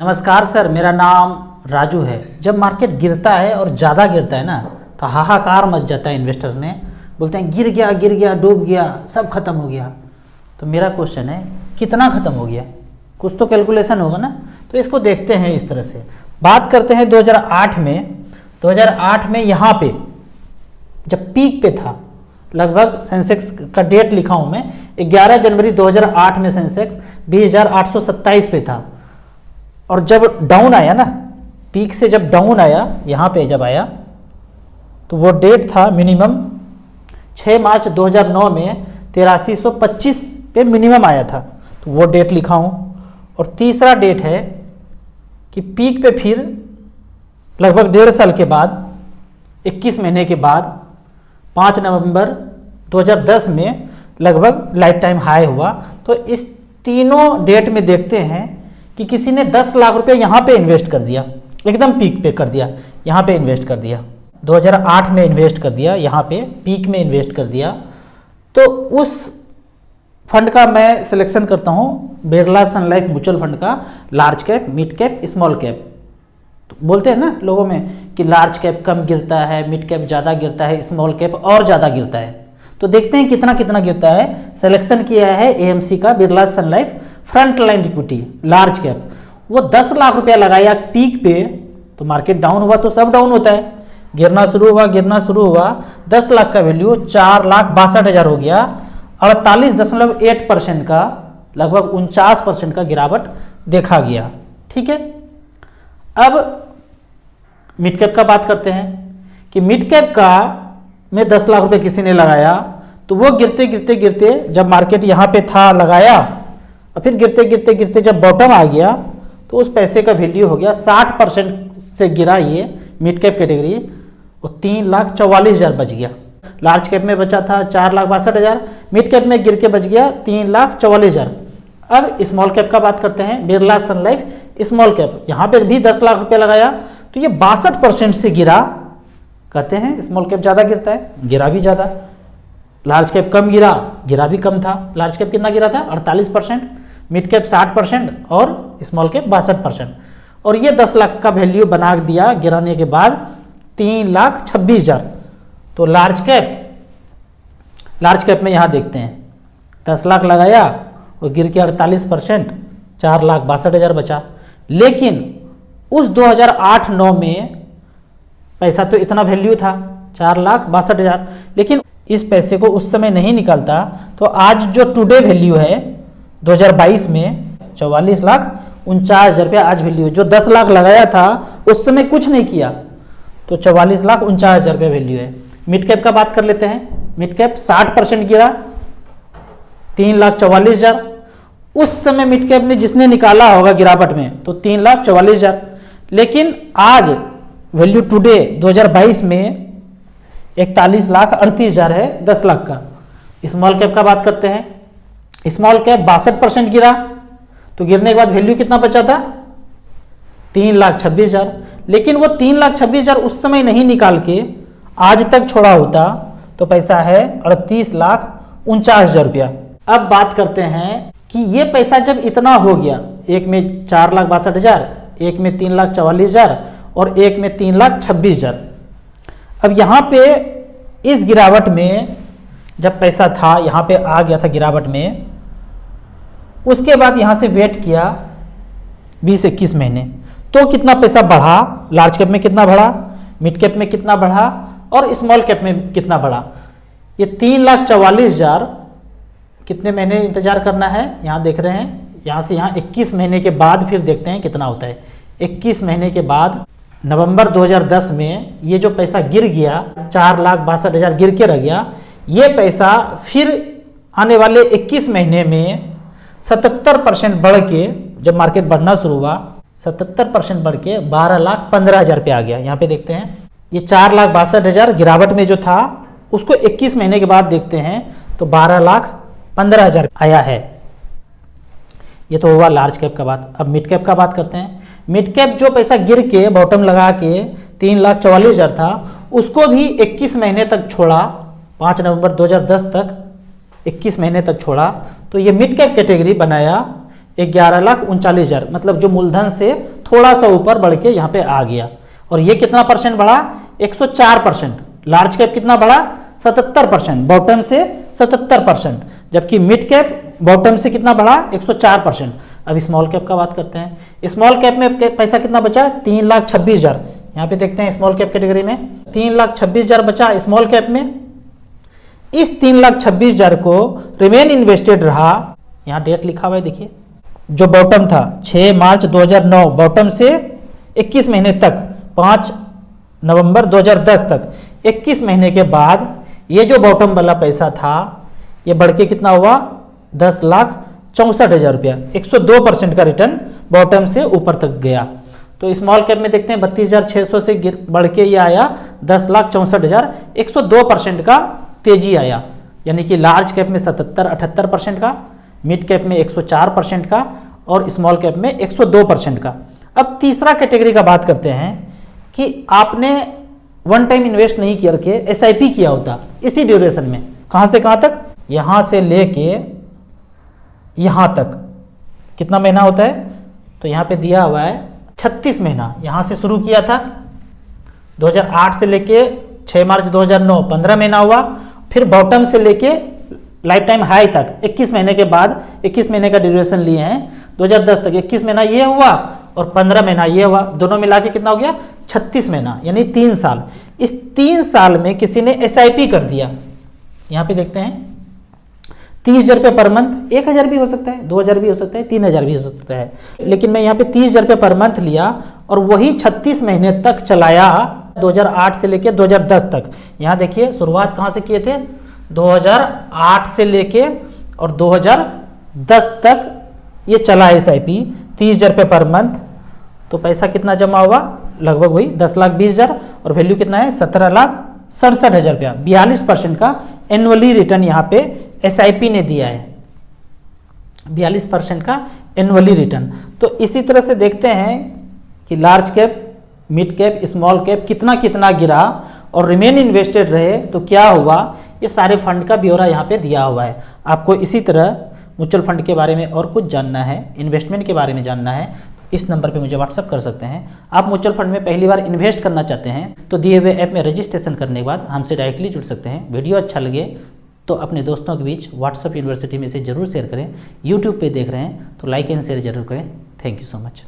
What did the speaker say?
नमस्कार सर, मेरा नाम राजू है। जब मार्केट गिरता है और ज़्यादा गिरता है ना तो हाहाकार मच जाता है इन्वेस्टर्स में। बोलते हैं गिर गया, डूब गया, सब खत्म हो गया। तो मेरा क्वेश्चन है, कितना खत्म हो गया? कुछ तो कैलकुलेशन होगा ना। तो इसको देखते हैं इस तरह से। बात करते हैं 2008 में यहाँ पे जब पीक पे था, लगभग सेंसेक्स का डेट लिखा हूँ मैं, 11 जनवरी 2008 में सेंसेक्स 20,827 पे था। और जब डाउन आया ना, पीक से जब डाउन आया, यहाँ पे जब आया तो वो डेट था मिनिमम 6 मार्च 2009 में 8325 पे मिनिमम आया था। तो वो डेट लिखा हूँ। और तीसरा डेट है कि पीक पे फिर लगभग 1.5 साल के बाद, 21 महीने के बाद 5 नवंबर 2010 में लगभग लाइफ टाइम हाई हुआ। तो इस तीनों डेट में देखते हैं कि किसी ने 10 लाख रुपए यहाँ पे इन्वेस्ट कर दिया, एकदम पीक पे कर दिया, यहाँ पे इन्वेस्ट कर दिया, 2008 में इन्वेस्ट कर दिया, यहाँ पे पीक में इन्वेस्ट कर दिया। तो उस फंड का मैं सिलेक्शन करता हूँ Birla Sun life mutual fund का, large cap, mid cap, small cap. तो बोलते हैं ना लोगों में कि लार्ज कैप कम गिरता है, मिड कैप ज़्यादा गिरता है, स्मॉल कैप और ज़्यादा गिरता है। तो देखते हैं कितना कितना गिरता है। सिलेक्शन किया है एएमसी का Birla Sun Life Front Line Equity Large Cap. वो 10 लाख रुपया लगाया पीक पे, तो मार्केट डाउन हुआ तो सब डाउन होता है, गिरना शुरू हुआ 10 लाख का वैल्यू 4,62,000 हो गया। 48.8% का, लगभग 49% का गिरावट देखा गया। ठीक है, अब मिड कैप का बात करते हैं कि मिड कैप का में 10 लाख रुपए किसी ने लगाया, तो वो गिरते गिरते जब मार्केट यहाँ पे था लगाया, और फिर गिरते जब बॉटम आ गया तो उस पैसे का वैल्यू हो गया 60% से गिरा ये मिड कैप कैटेगरी, वो 3,44,000 बच गया। लार्ज कैप में बचा था 4,62,000, मिड कैप में गिर के बच गया 3,44,000। अब स्मॉल कैप का बात करते हैं, Birla Sun life small cap, यहाँ पे भी 10 लाख रुपये लगाया तो ये 62% से गिरा। कहते हैं स्मॉल कैप ज़्यादा गिरता है, गिरा भी ज़्यादा। लार्ज कैप कम गिरा, गिरा भी कम था। लार्ज कैप कितना गिरा था? 48%, मिड कैप 60% और स्मॉल कैप 62%। और ये 10 लाख का वैल्यू बना दिया गिराने के बाद 3,26,000। तो लार्ज कैप में यहाँ देखते हैं 10 लाख लगाया और गिर के 48%, 4,62,000 बचा। लेकिन उस 2008-9 में पैसा तो इतना वैल्यू था 4,62,000, लेकिन इस पैसे को उस समय नहीं निकालता तो आज जो टुडे वैल्यू है 2022 में 44,49,000 रुपया आज वैल्यू है। जो 10 लाख लगाया था उस समय कुछ नहीं किया तो 44,49,000 रुपया वैल्यू है। मिड कैप का बात कर लेते हैं। मिड कैप 60% गिरा, 3,44,000। उस समय मिड कैप ने जिसने निकाला होगा गिरावट में तो 3,44,000, लेकिन आज वैल्यू टुडे 2022 में 41,38,000 है 10 लाख का। स्मॉल कैप का बात करते हैं। स्मॉल कैप 62% गिरा, तो गिरने के बाद वैल्यू कितना बचा था? 3,26,000। लेकिन वो 3,26,000 उस समय नहीं निकाल के आज तक छोड़ा होता तो पैसा है 38,49,000 रुपया। अब बात करते हैं कि ये पैसा जब इतना हो गया, एक में 4,62,000, एक में 3,44,000 और एक में 3,26,000। अब यहाँ पे इस गिरावट में जब पैसा था, यहाँ पे आ गया था गिरावट में, उसके बाद यहाँ से वेट किया 20-21 महीने, तो कितना पैसा बढ़ा? लार्ज कैप में कितना बढ़ा, मिड कैप में कितना बढ़ा और स्मॉल कैप में कितना बढ़ा? ये 3,44,000 कितने महीने इंतजार करना है? यहाँ देख रहे हैं, यहाँ से यहाँ 21 महीने के बाद फिर देखते हैं कितना होता है। 21 महीने के बाद नवंबर 2010 में ये जो पैसा गिर गया 4,62,000 गिर के रह गया, ये पैसा फिर आने वाले 21 महीने में 77% बढ़ के, जब मार्केट बढ़ना शुरू हुआ 77% बढ़ के 12,15,000 पे आ गया। यहाँ पे देखते हैं ये 4,62,000 गिरावट में जो था उसको 21 महीने के बाद देखते हैं तो 12,15,000 आया है। ये तो हुआ लार्ज कैप का बात। अब मिड कैप का बात करते हैं। मिड कैप जो पैसा गिर के बॉटम लगा के 3,44,000 था, उसको भी 21 महीने तक छोड़ा, 5 नवंबर 2010 तक 21 महीने तक छोड़ा, तो ये मिड कैप कैटेगरी बनाया 11,39,000, मतलब जो मूलधन से थोड़ा सा ऊपर बढ़ के यहाँ पे आ गया। और ये कितना परसेंट बढ़ा? 104%। लार्ज कैप कितना बढ़ा? 77%, बॉटम से 77%, जबकि मिड कैप बॉटम से कितना बढ़ा? 104%। अब स्मॉल कैप का बात करते हैं। स्मॉल कैप में पैसा कितना बचा? 3,26,000। यहाँ पे देखते हैं स्मॉल कैप कैटेगरी में 3,26,000 बचा स्मॉल कैप में। इस 3,26,000 को रिमेन इन्वेस्टेड रहा, यहाँ डेट लिखा हुआ है देखिए, जो बॉटम था 6 मार्च 2009 बॉटम से 21 महीने तक, 5 नवंबर 2010 तक, 21 महीने के बाद ये जो बॉटम वाला पैसा था ये बढ़ के कितना हुआ? 10,64,000 रुपया। 102% का रिटर्न बॉटम से ऊपर तक गया। तो स्मॉल कैप में देखते हैं 32,600 से बढ़ के ये आया 10,64,000, 102% का तेजी आया। यानी कि लार्ज कैप में 77-78% का, मिड कैप में 104% का और स्मॉल कैप में 102% का। अब तीसरा कैटेगरी का बात करते हैं कि आपने वन टाइम इन्वेस्ट नहीं करके एसआईपी किया होता इसी ड्यूरेशन में। कहां से कहां तक? यहां से लेके यहां तक कितना महीना होता है? तो यहां पे दिया हुआ है 36 महीना। यहां से शुरू किया था 2008 से लेके 6 मार्च 2009, 15 महीना हुआ। फिर बॉटम से लेके लाइफ टाइम हाई तक 21 महीने के बाद 21 महीने का ड्यूरेशन लिए हैं 2010 तक। 21 महीना ये हुआ और 15 महीना ये हुआ, दोनों मिला के कितना हो गया? 36 महीना, यानी 3 साल। इस 3 साल में किसी ने एसआईपी कर दिया। यहां पे देखते हैं 30,000 रुपये पर मंथ, 1,000 भी हो सकता है, 2,000 भी हो सकता है, 3,000 भी हो सकता है, लेकिन मैं यहाँ पे 30,000 रुपये पर मंथ लिया और वही 36 महीने तक चलाया 2008 से लेके 2010 तक। यहाँ देखिए शुरुआत कहाँ से किए थे? 2008 से लेके और 2010 तक ये चला एसआईपी, 30,000 रुपये पर मंथ। तो पैसा कितना जमा हुआ? लगभग वही 10,20,000 और वैल्यू कितना है? 17,67,000 रुपया। 42% का एनुअली रिटर्न यहाँ पे एसआईपी ने दिया है, 42% का एनुअली रिटर्न। तो इसी तरह से देखते हैं कि large cap, mid cap, small cap कितना कितना गिरा और रिमेन इन्वेस्टेड रहे तो क्या हुआ, ये सारे फंड का ब्यौरा यहाँ पे दिया हुआ है। आपको इसी तरह म्यूचुअल फंड के बारे में और कुछ जानना है, इन्वेस्टमेंट के बारे में जानना है, इस नंबर पे मुझे व्हाट्सअप कर सकते हैं। आप म्यूचुअल फंड में पहली बार इन्वेस्ट करना चाहते हैं तो दिए हुए ऐप में रजिस्ट्रेशन करने के बाद हमसे डायरेक्टली जुड़ सकते हैं। वीडियो अच्छा लगे तो अपने दोस्तों के बीच व्हाट्सअप यूनिवर्सिटी में से जरूर शेयर करें। यूट्यूब पे देख रहे हैं तो लाइक एंड शेयर जरूर करें। Thank you so much.